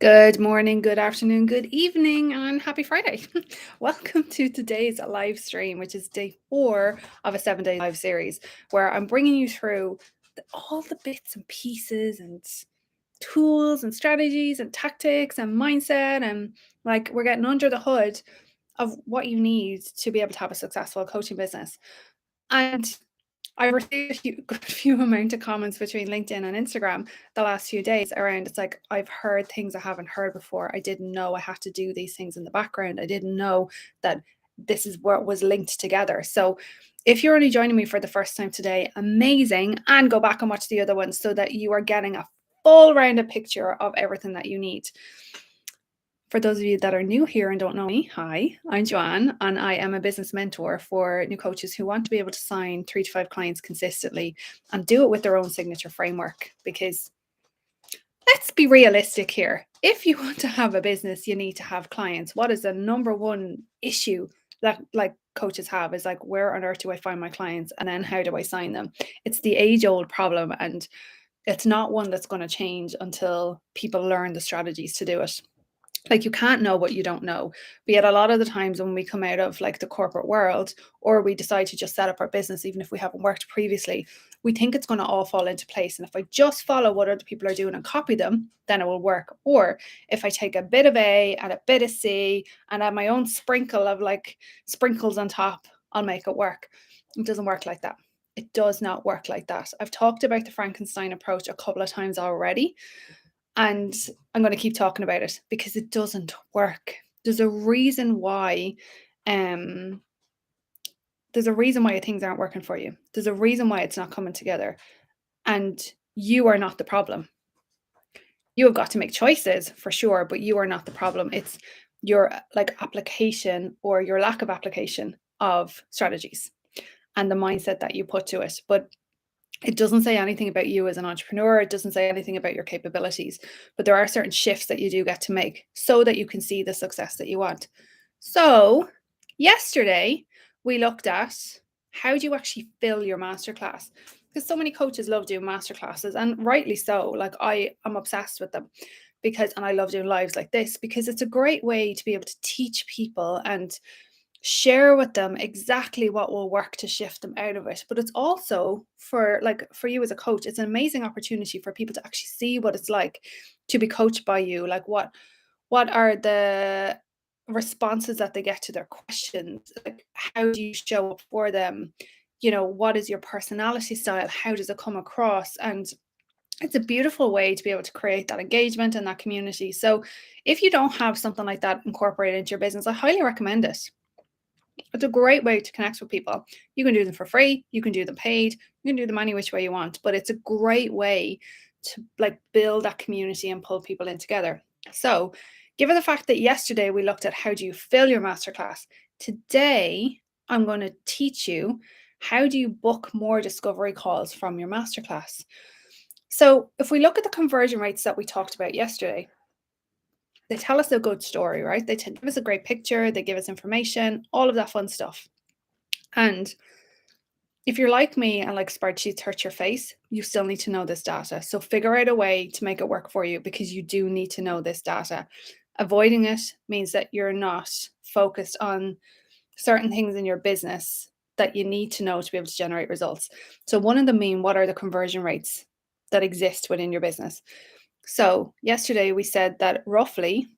Good morning, good afternoon, good evening, and happy Friday. Welcome to today's live stream, which is day 4 of a 7-day live series, where I'm bringing you through all the bits and pieces and tools and strategies and tactics and mindset. And like we're getting under the hood of what you need to be able to have a successful coaching business. And I received a good few amount of comments between LinkedIn and Instagram the last few days around it's like I've heard things I haven't heard before. I didn't know I had to do these things in the background. I didn't know that this is what was linked together. So if you're only joining me for the first time today, amazing. And go back and watch the other ones so that you are getting a full rounded picture of everything that you need. For those of you that are new here and don't know me, hi, I'm Joanne, and I am a business mentor for new coaches who want to be able to sign 3 to 5 clients consistently and do it with their own signature framework. Because let's be realistic here. If you want to have a business, you need to have clients. What is the number one issue that like coaches have is like, where on earth do I find my clients? And then how do I sign them? It's the age-old problem, and it's not one that's going to change until people learn the strategies to do it. Like, you can't know what you don't know. But yet a lot of the times when we come out of like the corporate world, or we decide to just set up our business, even if we haven't worked previously, we think it's going to all fall into place. And if I just follow what other people are doing and copy them, then it will work. Or if I take a bit of A and a bit of C and add my own sprinkle of like sprinkles on top, I'll make it work. It doesn't work like that. It does not work like that. I've talked about the Frankenstein approach a couple of times already. And I'm going to keep talking about it because it doesn't work. There's a reason why things aren't working for you. There's a reason why it's not coming together. And you are not the problem. You have got to make choices for sure, but you are not the problem. It's your like application or your lack of application of strategies and the mindset that you put to it. But it doesn't say anything about you as an entrepreneur. It doesn't say anything about your capabilities, but there are certain shifts that you do get to make so that you can see the success that you want. So yesterday we looked at how do you actually fill your masterclass? Because so many coaches love doing masterclasses, and rightly so. Like, I am obsessed with them and I love doing lives like this because it's a great way to be able to teach people and share with them exactly what will work to shift them out of it. But it's also for you as a coach, it's an amazing opportunity for people to actually see what it's like to be coached by you. Like, what are the responses that they get to their questions? Like, how do you show up for them? What is your personality style? How does it come across? And it's a beautiful way to be able to create that engagement and that community. So if you don't have something like that incorporated into your business, I highly recommend it. It's a great way to connect with people. You can do them for free, you can do them paid, you can do them any which way you want, but it's a great way to like build that community and pull people in together. So, given the fact that yesterday we looked at how do you fill your masterclass, today I'm going to teach you how do you book more discovery calls from your masterclass. So, if we look at the conversion rates that we talked about yesterday, they tell us a good story, right? They give us a great picture, they give us information, all of that fun stuff. And if you're like me and like spreadsheets hurt your face, you still need to know this data. So figure out a way to make it work for you, because you do need to know this data. Avoiding it means that you're not focused on certain things in your business that you need to know to be able to generate results. So one of them being, what are the conversion rates that exist within your business? So yesterday we said that roughly,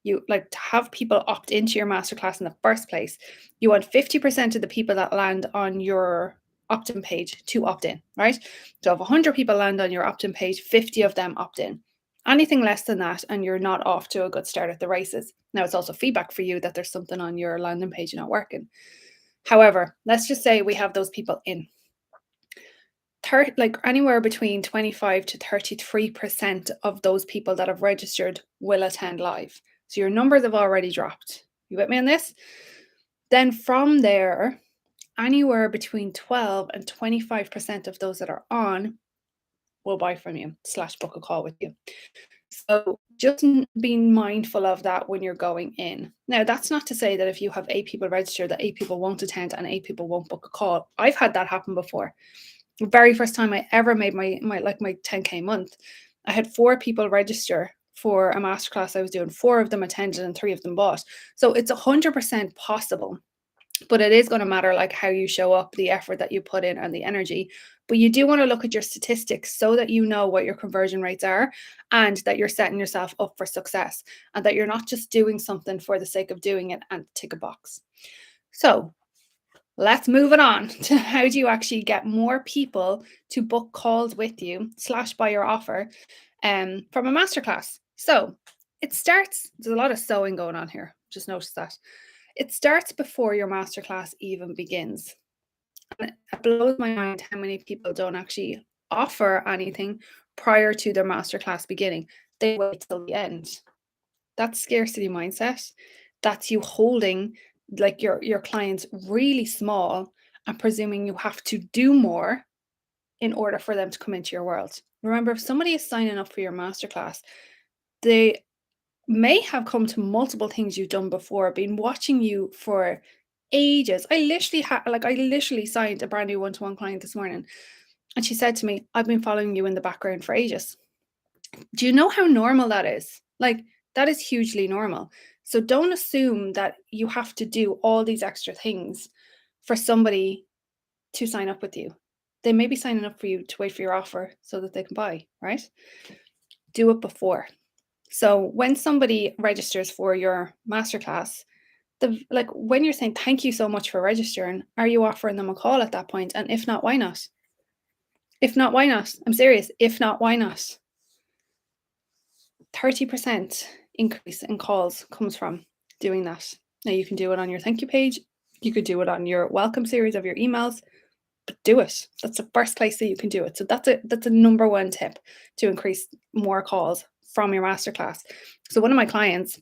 you like to have people opt into your masterclass in the first place. You want 50% of the people that land on your opt-in page to opt in, right? So if 100 people land on your opt-in page, 50 of them opt in. Anything less than that, and you're not off to a good start at the races. Now, it's also feedback for you that there's something on your landing page not working. However, let's just say we have those people in. Like anywhere between 25 to 33% of those people that have registered will attend live. So your numbers have already dropped. You with me on this? Then from there, anywhere between 12 and 25% of those that are on will buy from you / book a call with you. So just being mindful of that when you're going in. Now, that's not to say that if you have 8 people registered, that 8 people won't attend and 8 people won't book a call. I've had that happen before. The very first time I ever made my 10K month, I had 4 people register for a masterclass I was doing. 4 of them attended and 3 of them bought. So it's 100% possible. But it is going to matter like how you show up, the effort that you put in, and the energy. But you do want to look at your statistics so that you know what your conversion rates are, and that you're setting yourself up for success, and that you're not just doing something for the sake of doing it and tick a box. So let's move it on to how do you actually get more people to book calls with you / buy your offer from a masterclass. So it starts, there's a lot of sewing going on here. Just notice that. It starts before your masterclass even begins. And it blows my mind how many people don't actually offer anything prior to their masterclass beginning. They wait till the end. That's scarcity mindset. That's you holding like your clients really small and presuming you have to do more in order for them to come into your world. Remember, if somebody is signing up for your masterclass, they may have come to multiple things you've done before, been watching you for ages. I literally signed a brand new one-to-one client this morning, and she said to me, I've been following you in the background for ages. Do you know how normal that is? Like, that is hugely normal. So don't assume that you have to do all these extra things for somebody to sign up with you. They may be signing up for you to wait for your offer so that they can buy, right? Do it before. So when somebody registers for your masterclass, when you're saying thank you so much for registering, are you offering them a call at that point? And if not, why not? If not, why not? I'm serious. If not, why not? 30% increase in calls comes from doing that. Now you can do it on your thank you page. You could do it on your welcome series of your emails, but do it. That's the first place that you can do it. So that's a number one tip to increase more calls from your masterclass. So one of my clients,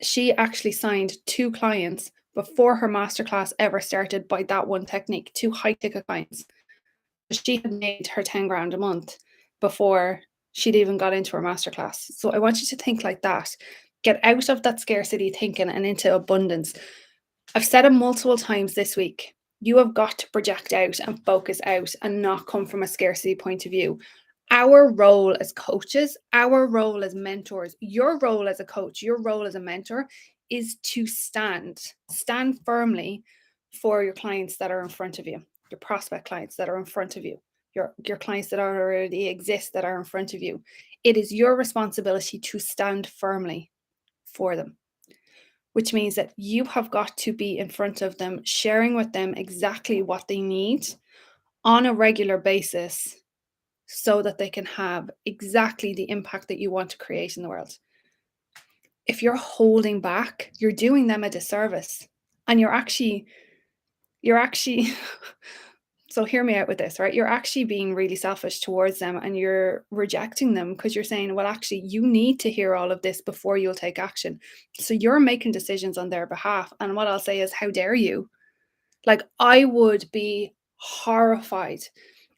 she actually signed 2 clients before her masterclass ever started by that one technique, 2 high ticket clients. She had made her 10 grand a month before she'd even got into her masterclass. So I want you to think like that. Get out of that scarcity thinking and into abundance. I've said it multiple times this week. You have got to project out and focus out and not come from a scarcity point of view. Our role as coaches, our role as mentors, your role as a coach, your role as a mentor is to stand firmly for your clients that are in front of you, your prospect clients that are in front of you, your clients that already exist that are in front of you. It is your responsibility to stand firmly for them, which means that you have got to be in front of them, sharing with them exactly what they need on a regular basis so that they can have exactly the impact that you want to create in the world. If you're holding back, you're doing them a disservice, and you're actually so hear me out with this, right? You're actually being really selfish towards them, and you're rejecting them because you're saying, well, actually, you need to hear all of this before you'll take action. So you're making decisions on their behalf. And what I'll say is, how dare you? Like, I would be horrified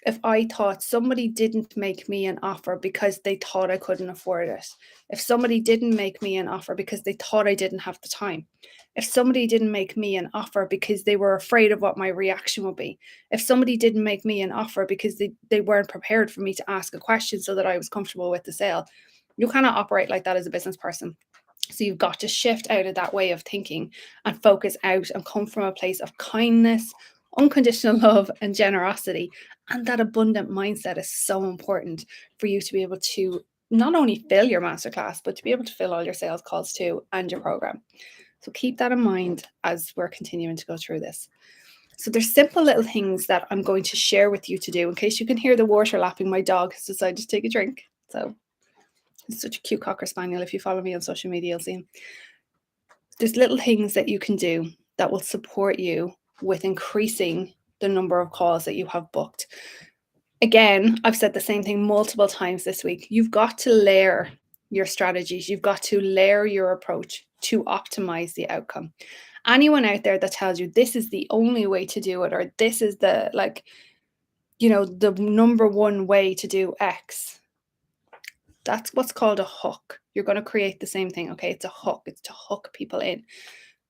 if I thought somebody didn't make me an offer because they thought I couldn't afford it. If somebody didn't make me an offer because they thought I didn't have the time. If somebody didn't make me an offer because they were afraid of what my reaction would be. If somebody didn't make me an offer because they weren't prepared for me to ask a question so that I was comfortable with the sale. You cannot operate like that as a business person. So you've got to shift out of that way of thinking and focus out and come from a place of kindness, unconditional love, and generosity. And that abundant mindset is so important for you to be able to not only fill your masterclass, but to be able to fill all your sales calls too and your program. So keep that in mind as we're continuing to go through this. So there's simple little things that I'm going to share with you to do. In case you can hear the water lapping, my dog has decided to take a drink. So it's such a cute Cocker Spaniel. If you follow me on social media, you'll see him. There's little things that you can do that will support you with increasing the number of calls that you have booked. Again, I've said the same thing multiple times this week. You've got to layer your strategies. You've got to layer your approach to optimize the outcome. Anyone out there that tells you this is the only way to do it, or this is the the number one way to do X, that's what's called a hook. You're going to create the same thing. Okay, it's a hook. It's to hook people in,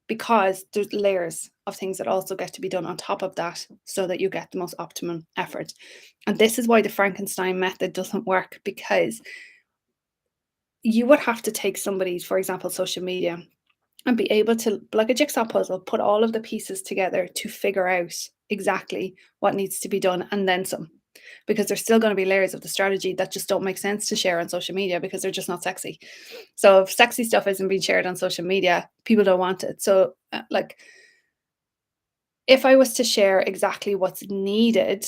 because there's layers of things that also get to be done on top of that so that you get the most optimum effort. And this is why the Frankenstein method doesn't work, because you would have to take somebody's, for example, social media and be able to, like a jigsaw puzzle, put all of the pieces together to figure out exactly what needs to be done and then some. Because there's still going to be layers of the strategy that just don't make sense to share on social media because they're just not sexy. So if sexy stuff isn't being shared on social media, people don't want it. So, like, if I was to share exactly what's needed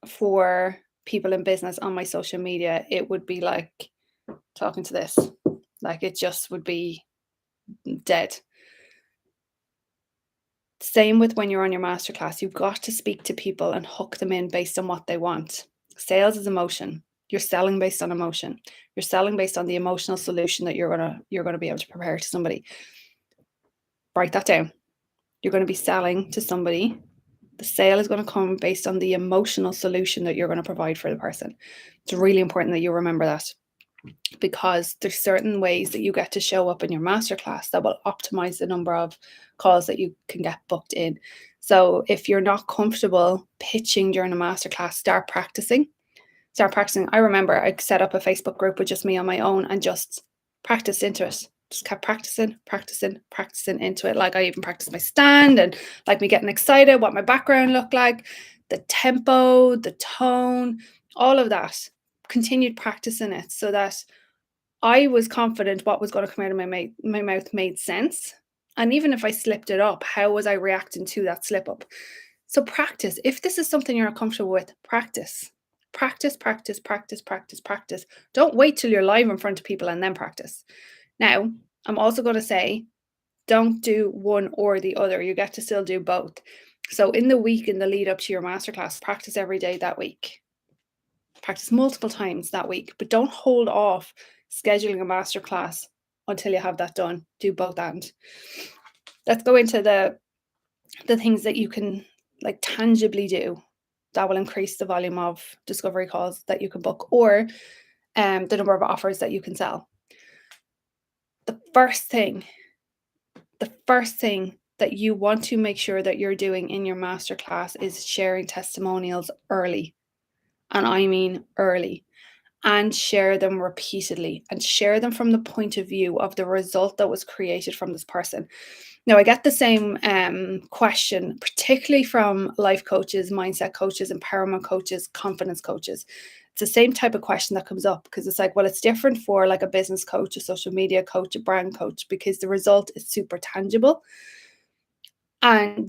for people in business on my social media, it would be like talking to this. Like, it just would be dead. Same with when you're on your masterclass, you've got to speak to people and hook them in based on what they want. Sales is emotion. You're selling based on emotion. You're selling based on the emotional solution that you're gonna be able to prepare to somebody. Write that down. You're going to be selling to somebody. The sale is going to come based on the emotional solution that you're going to provide for the person. It's really important that you remember that, because there's certain ways that you get to show up in your masterclass that will optimize the number of calls that you can get booked in. So if you're not comfortable pitching during a masterclass, start practicing. I remember I set up a Facebook group with just me on my own and just practiced into it. Just kept practicing into it. Like, I even practiced my stand and like me getting excited, what my background looked like, the tempo, the tone, all of that. Continued practicing it so that I was confident what was going to come out of my mouth made sense. And even if I slipped it up, how was I reacting to that slip up? So practice. If this is something you're not comfortable with, practice. Practice, practice, practice, practice, practice. Don't wait till you're live in front of people and then practice. Now, I'm also going to say, don't do one or the other. You get to still do both. So in the week, in the lead up to your masterclass, practice every day that week. Practice multiple times that week, but don't hold off scheduling a masterclass until you have that done. Do both and. Let's go into the things that you can like tangibly do that will increase the volume of discovery calls that you can book, or the number of offers that you can sell. The first thing that you want to make sure that you're doing in your masterclass is sharing testimonials early. And I mean early. And share them repeatedly, and share them from the point of view of the result that was created from this person. Now, I get the same question, particularly from life coaches, mindset coaches, empowerment coaches, confidence coaches. It's the same type of question that comes up, because it's like, well, it's different for like a business coach, a social media coach, a brand coach, because the result is super tangible. And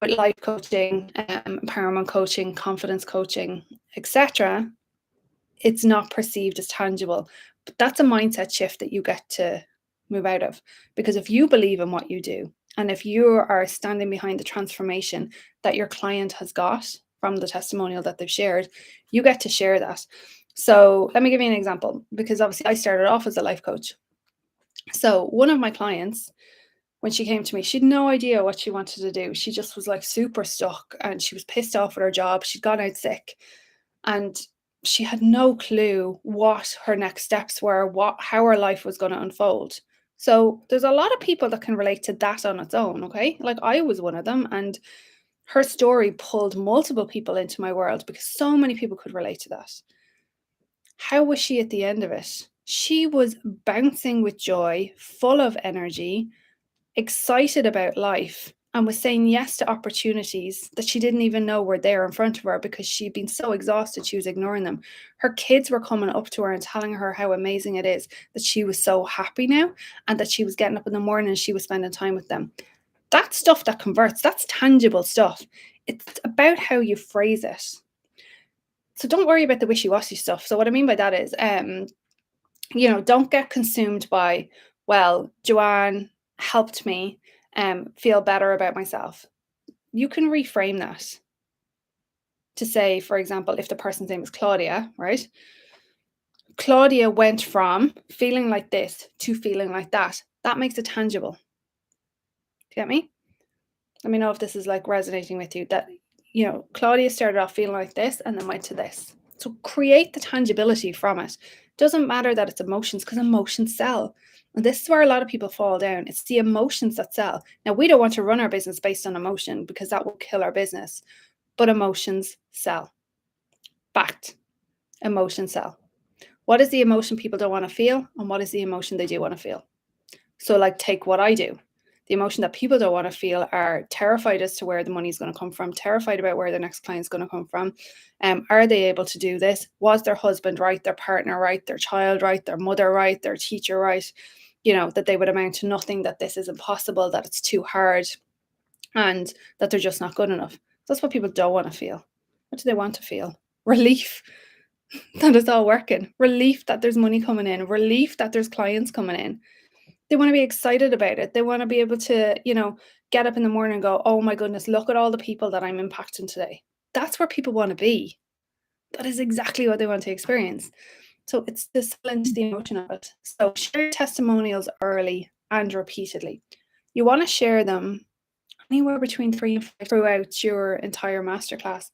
with life coaching, empowerment coaching, confidence coaching, etc., it's not perceived as tangible. But that's a mindset shift that you get to move out of. Because if you believe in what you do, and if you are standing behind the transformation that your client has got from the testimonial that they've shared, you get to share that. So let me give you an example, because obviously I started off as a life coach. So one of my clients, when she came to me, she had no idea what she wanted to do. She just was like super stuck, and she was pissed off with her job. She'd gone out sick, and she had no clue what her next steps were, how her life was going to unfold. So there's a lot of people that can relate to that on its own, okay? Like, I was one of them, and her story pulled multiple people into my world because so many people could relate to that. How was she at the end of it? She was bouncing with joy, full of energy, excited about life, and was saying yes to opportunities that she didn't even know were there in front of her because she'd been so exhausted she was ignoring them. Her kids were coming up to her and telling her how amazing it is that she was so happy now, and that she was getting up in the morning and she was spending time with them. That's stuff that converts. That's tangible stuff. It's about how you phrase it. So don't worry about the wishy-washy stuff. So what I mean by that is, don't get consumed by, well, Joanne helped me feel better about myself. You can reframe that to say, for example, if the person's name is Claudia, right? Claudia went from feeling like this to feeling like that. That makes it tangible. Do you get me? Let me know if this is like resonating with you, that, Claudia started off feeling like this and then went to this. So create the tangibility from it. Doesn't matter that it's emotions, because emotions sell. And this is where a lot of people fall down. It's the emotions that sell. Now, we don't want to run our business based on emotion, because that will kill our business. But emotions sell. Fact. Emotions sell. What is the emotion people don't want to feel, and what is the emotion they do want to feel? So like, take what I do. The emotion that people don't want to feel are terrified as to where the money is going to come from, terrified about where the next client is going to come from. Are they able to do this? Was their husband right, their partner right, their child right, their mother right, their teacher right? That they would amount to nothing, that this is impossible, that it's too hard, and that they're just not good enough. That's what people don't want to feel. What do they want to feel? Relief that it's all working, relief that there's money coming in, relief that there's clients coming in. They want to be excited about it. They want to be able to, get up in the morning and go, oh my goodness, look at all the people that I'm impacting today. That's where people want to be. That is exactly what they want to experience. So it's to silence the emotion of it. So share testimonials early and repeatedly. You want to share them anywhere between 3 and 5 throughout your entire masterclass.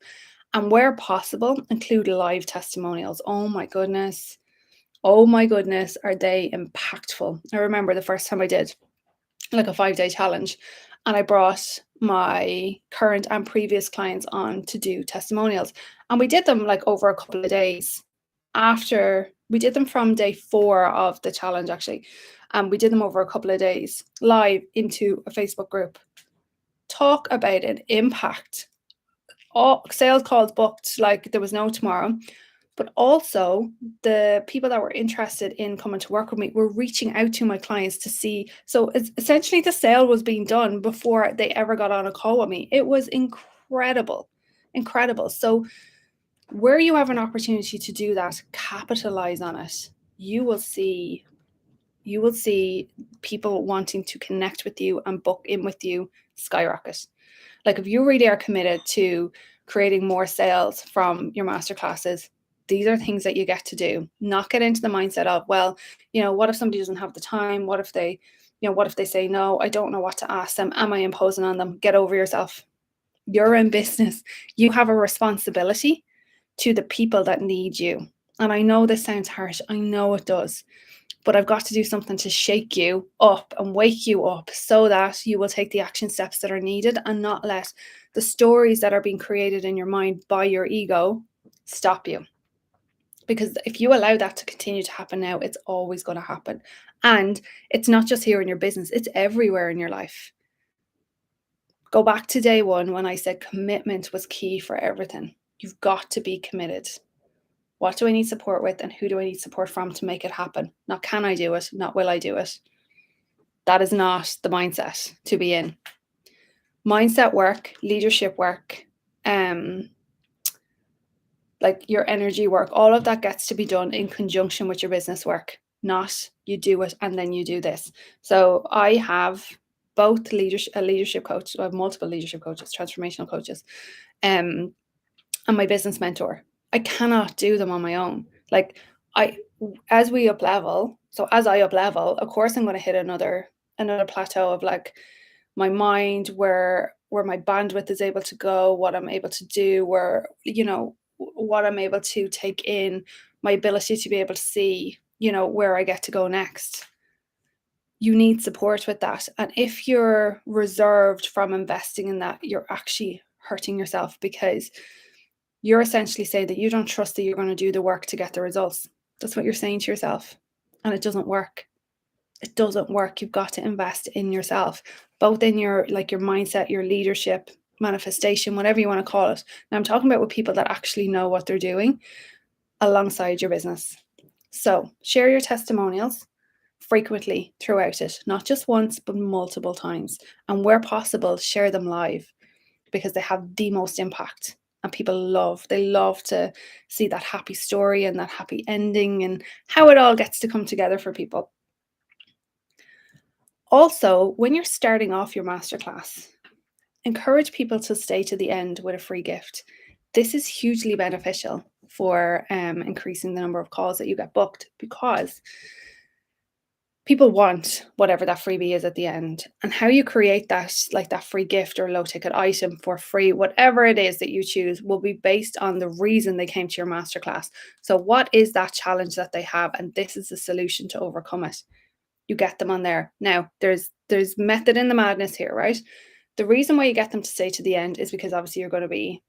And where possible, include live testimonials. Oh my goodness, are they impactful? I remember the first time I did like a 5-day challenge, and I brought my current and previous clients on to do testimonials. And we did them like over a couple of days. After we did them from day 4 of the challenge, actually, and we did them over a couple of days live into a Facebook group. Talk about an impact. All sales calls booked like there was no tomorrow. But also the people that were interested in coming to work with me were reaching out to my clients to see. So it's essentially the sale was being done before they ever got on a call with me. It was incredible, incredible. So where you have an opportunity to do that, capitalize on it. You will see people wanting to connect with you and book in with you skyrocket. Like if you really are committed to creating more sales from your masterclasses, these are things that you get to do. Not get into the mindset of, well, what if somebody doesn't have the time? What if they say no? I don't know what to ask them. Am I imposing on them? Get over yourself. You're in business. You have a responsibility to the people that need you. And I know this sounds harsh. I know it does. But I've got to do something to shake you up and wake you up so that you will take the action steps that are needed and not let the stories that are being created in your mind by your ego stop you. Because if you allow that to continue to happen now, it's always going to happen. And it's not just here in your business, it's everywhere in your life. Go back to day 1 when I said commitment was key for everything. You've got to be committed. What do I need support with, and who do I need support from to make it happen? Not can I do it, not will I do it. That is not the mindset to be in. Mindset work, leadership work, like your energy work, all of that gets to be done in conjunction with your business work, not you do it and then you do this. So I have both a leadership coach. I have multiple leadership coaches, transformational coaches, and my business mentor. I cannot do them on my own. Like as I up level, of course I'm going to hit another plateau of like my mind, where my bandwidth is able to go, what I'm able to do, where what I'm able to take in, my ability to be able to see, where I get to go next. You need support with that. And if you're reserved from investing in that, you're actually hurting yourself, because you're essentially saying that you don't trust that you're going to do the work to get the results. That's what you're saying to yourself. And it doesn't work. It doesn't work. You've got to invest in yourself, both in your mindset, your leadership, manifestation, whatever you want to call it. Now I'm talking about with people that actually know what they're doing alongside your business. So share your testimonials frequently throughout it, not just once, but multiple times. And where possible, share them live, because they have the most impact. And people love to see that happy story and that happy ending and how it all gets to come together for people. Also, when you're starting off your masterclass, encourage people to stay to the end with a free gift. This is hugely beneficial for increasing the number of calls that you get booked, because people want whatever that freebie is at the end. And how you create that, like that free gift or low ticket item for free, whatever it is that you choose, will be based on the reason they came to your masterclass. So what is that challenge that they have? And this is the solution to overcome it. You get them on there. Now, there's method in the madness here, right? The reason why you get them to stay to the end is because obviously you're going to be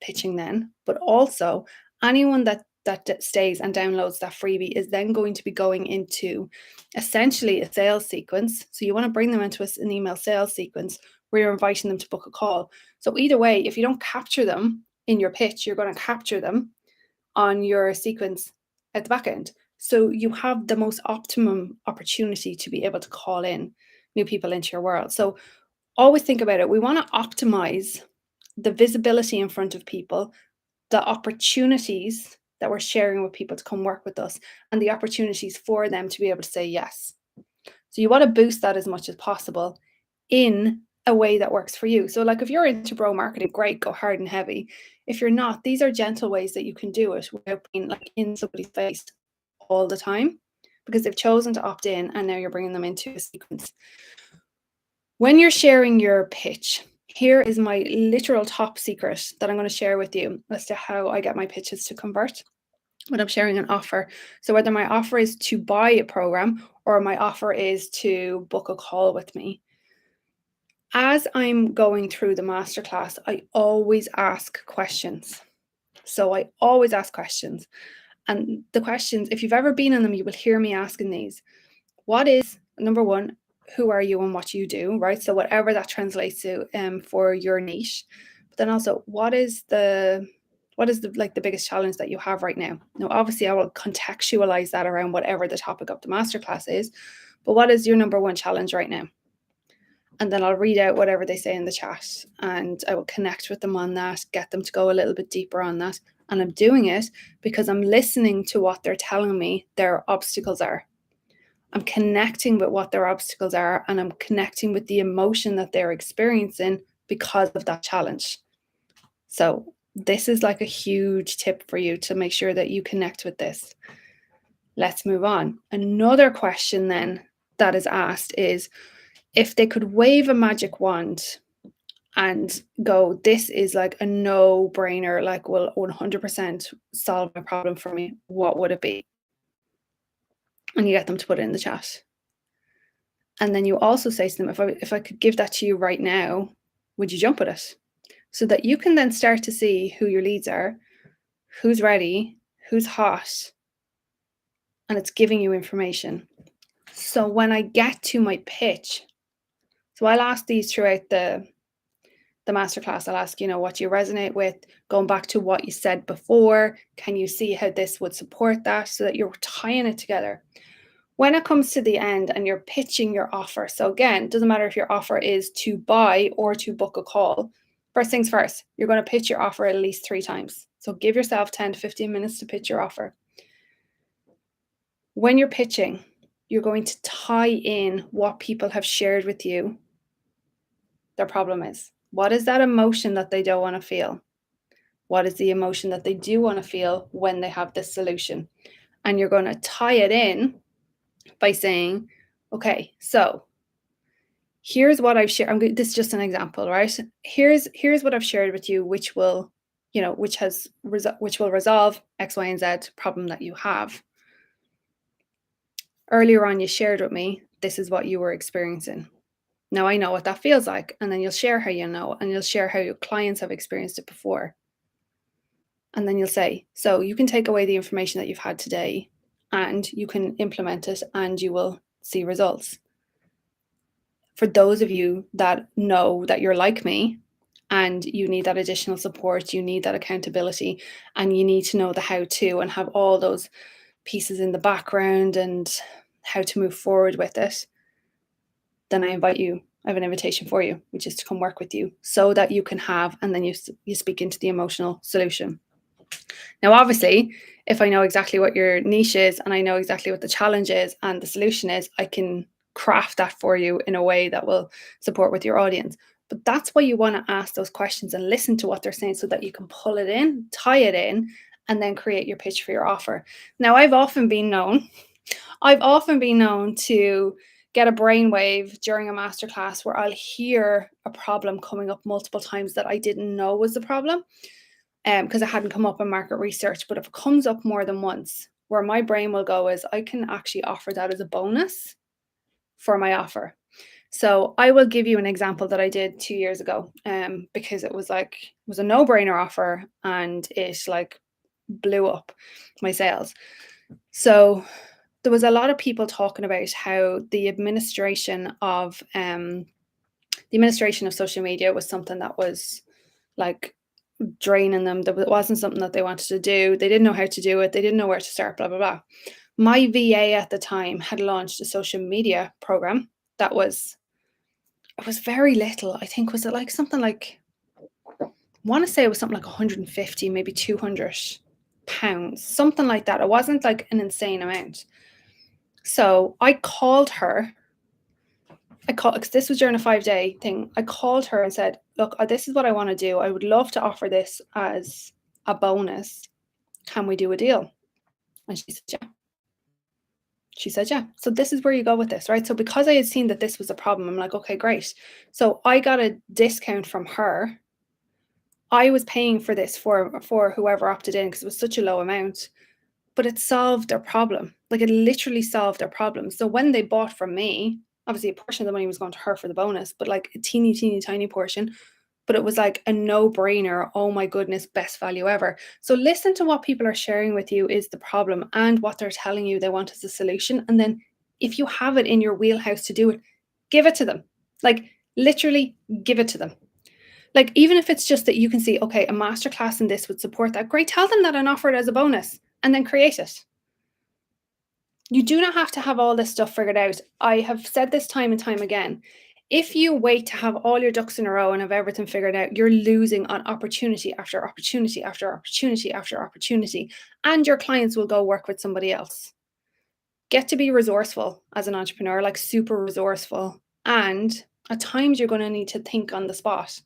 pitching then, but also anyone that that stays and downloads that freebie is then going to be going into essentially a sales sequence. So you want to bring them into an email sales sequence where you're inviting them to book a call. So either way, if you don't capture them in your pitch, you're going to capture them on your sequence at the back end. So you have the most optimum opportunity to be able to call in new people into your world. So always think about it. We want to optimize the visibility in front of people, the opportunities that we're sharing with people to come work with us, and the opportunities for them to be able to say yes. So you want to boost that as much as possible in a way that works for you. So like if you're into bro marketing, great, go hard and heavy. If you're not, these are gentle ways that you can do it without being like in somebody's face all the time, because they've chosen to opt in and now you're bringing them into a sequence. When you're sharing your pitch, here is my literal top secret that I'm going to share with you as to how I get my pitches to convert when I'm sharing an offer. So whether my offer is to buy a program or my offer is to book a call with me, as I'm going through the masterclass, I always ask questions. So I always ask questions. And the questions, if you've ever been in them, you will hear me asking these. What is, number one, who are you and what you do, right? So whatever that translates to for your niche. But then also, what is the like the biggest challenge that you have right now? Now, obviously, I will contextualize that around whatever the topic of the masterclass is. But what is your number one challenge right now? And then I'll read out whatever they say in the chat and I will connect with them on that, get them to go a little bit deeper on that. And I'm doing it because I'm listening to what they're telling me their obstacles are. I'm connecting with what their obstacles are and I'm connecting with the emotion that they're experiencing because of that challenge. So this is like a huge tip for you to make sure that you connect with this. Let's move on. Another question then that is asked is, if they could wave a magic wand and go, this is like a no-brainer, like will 100% solve my problem for me, what would it be? And you get them to put it in the chat. And then you also say to them, if I could give that to you right now, would you jump at it? So that you can then start to see who your leads are, who's ready, who's hot, and it's giving you information. So when I get to my pitch, so I'll ask these throughout the masterclass. I'll ask, what you resonate with, going back to what you said before. Can you see how this would support that, so that you're tying it together? When it comes to the end and you're pitching your offer, so again, it doesn't matter if your offer is to buy or to book a call. First things first, you're going to pitch your offer at least 3 times. So give yourself 10 to 15 minutes to pitch your offer. When you're pitching, you're going to tie in what people have shared with you their problem is. What is that emotion that they don't want to feel? What is the emotion that they do want to feel when they have this solution? And you're going to tie it in by saying, okay, so here's what I've shared. This is just an example, right? Here's what I've shared with you, which will resolve X, Y, and Z problem that you have. Earlier on, you shared with me, this is what you were experiencing. Now I know what that feels like. And then you'll share how you know, and you'll share how your clients have experienced it before. And then you'll say, so you can take away the information that you've had today and you can implement it and you will see results. For those of you that know that you're like me and you need that additional support, you need that accountability, and you need to know the how to and have all those pieces in the background and how to move forward with it, then I have an invitation for you, which is to come work with you so that you can have, and then you speak into the emotional solution. Now, obviously, if I know exactly what your niche is and I know exactly what the challenge is and the solution is, I can craft that for you in a way that will support with your audience. But that's why you want to ask those questions and listen to what they're saying so that you can pull it in, tie it in, and then create your pitch for your offer. Now, I've often been known to get a brainwave during a masterclass where I'll hear a problem coming up multiple times that I didn't know was the problem because it hadn't come up in market research. But if it comes up more than once, where my brain will go is I can actually offer that as a bonus for my offer. So I will give you an example that I did 2 years ago because it was a no-brainer offer and it blew up my sales. So there was a lot of people talking about how the administration of social media was something that was like draining them. It wasn't something that they wanted to do. They didn't know how to do it. They didn't know where to start, blah, blah, blah. My VA at the time had launched a social media program that was, it was very little. I think, was it like something like, I want to say it was something like 150, maybe 200 pounds, something like that. It wasn't like an insane amount. So I called her. Because this was during a 5-day thing. I called her and said, look, this is what I want to do. I would love to offer this as a bonus. Can we do a deal? And she said, yeah. She said, yeah. So this is where you go with this, right? So because I had seen that this was a problem, I'm like, okay, great. So I got a discount from her. I was paying for this for whoever opted in because it was such a low amount, but it solved their problem. Like, it literally solved their problem. So when they bought from me, obviously a portion of the money was going to her for the bonus, but like a teeny, teeny, tiny portion. But it was like a no-brainer. Oh my goodness, best value ever. So listen to what people are sharing with you is the problem and what they're telling you they want as a solution. And then if you have it in your wheelhouse to do it, give it to them. Like, literally give it to them. Like, even if it's just that you can see, okay, a masterclass in this would support that, great, tell them that and offer it as a bonus and then create it. You do not have to have all this stuff figured out. I have said this time and time again. If you wait to have all your ducks in a row and have everything figured out, you're losing on opportunity after opportunity after opportunity after opportunity, and your clients will go work with somebody else. Get to be resourceful as an entrepreneur, like super resourceful. And at times you're going to need to think on the spot.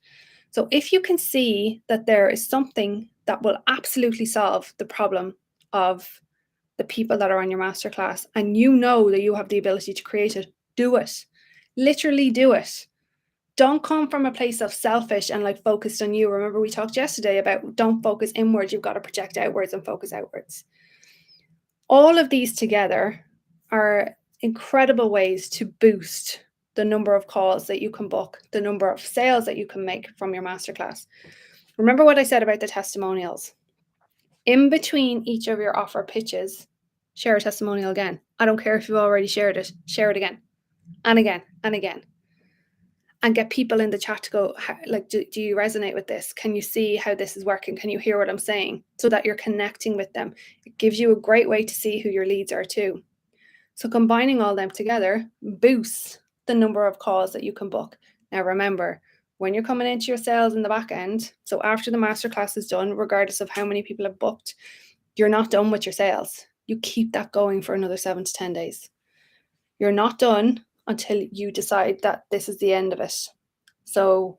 So if you can see that there is something that will absolutely solve the problem of the people that are on your masterclass, and you know that you have the ability to create it, do it. Literally do it. Don't come from a place of selfish and like focused on you. Remember, we talked yesterday about don't focus inwards, you've got to project outwards and focus outwards. All of these together are incredible ways to boost the number of calls that you can book, the number of sales that you can make from your masterclass. Remember what I said about the testimonials. In between each of your offer pitches, share a testimonial again. I don't care if you've already shared it, share it again and again and again. And get people in the chat to go, like, do you resonate with this? Can you see how this is working? Can you hear what I'm saying? So that you're connecting with them. It gives you a great way to see who your leads are too. So combining all them together boosts the number of calls that you can book. Now remember, when you're coming into your sales in the back end, so after the masterclass is done, regardless of how many people have booked, you're not done with your sales. You keep that going for another 7 to 10 days. You're not done until you decide that this is the end of it. So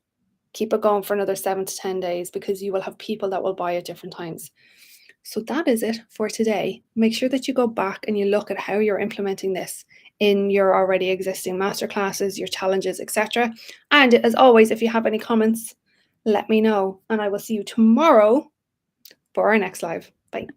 keep it going for another 7 to 10 days because you will have people that will buy at different times. So that is it for today. Make sure that you go back and you look at how you're implementing this in your already existing masterclasses, your challenges, etc. And as always, if you have any comments, let me know. And I will see you tomorrow for our next live. Bye.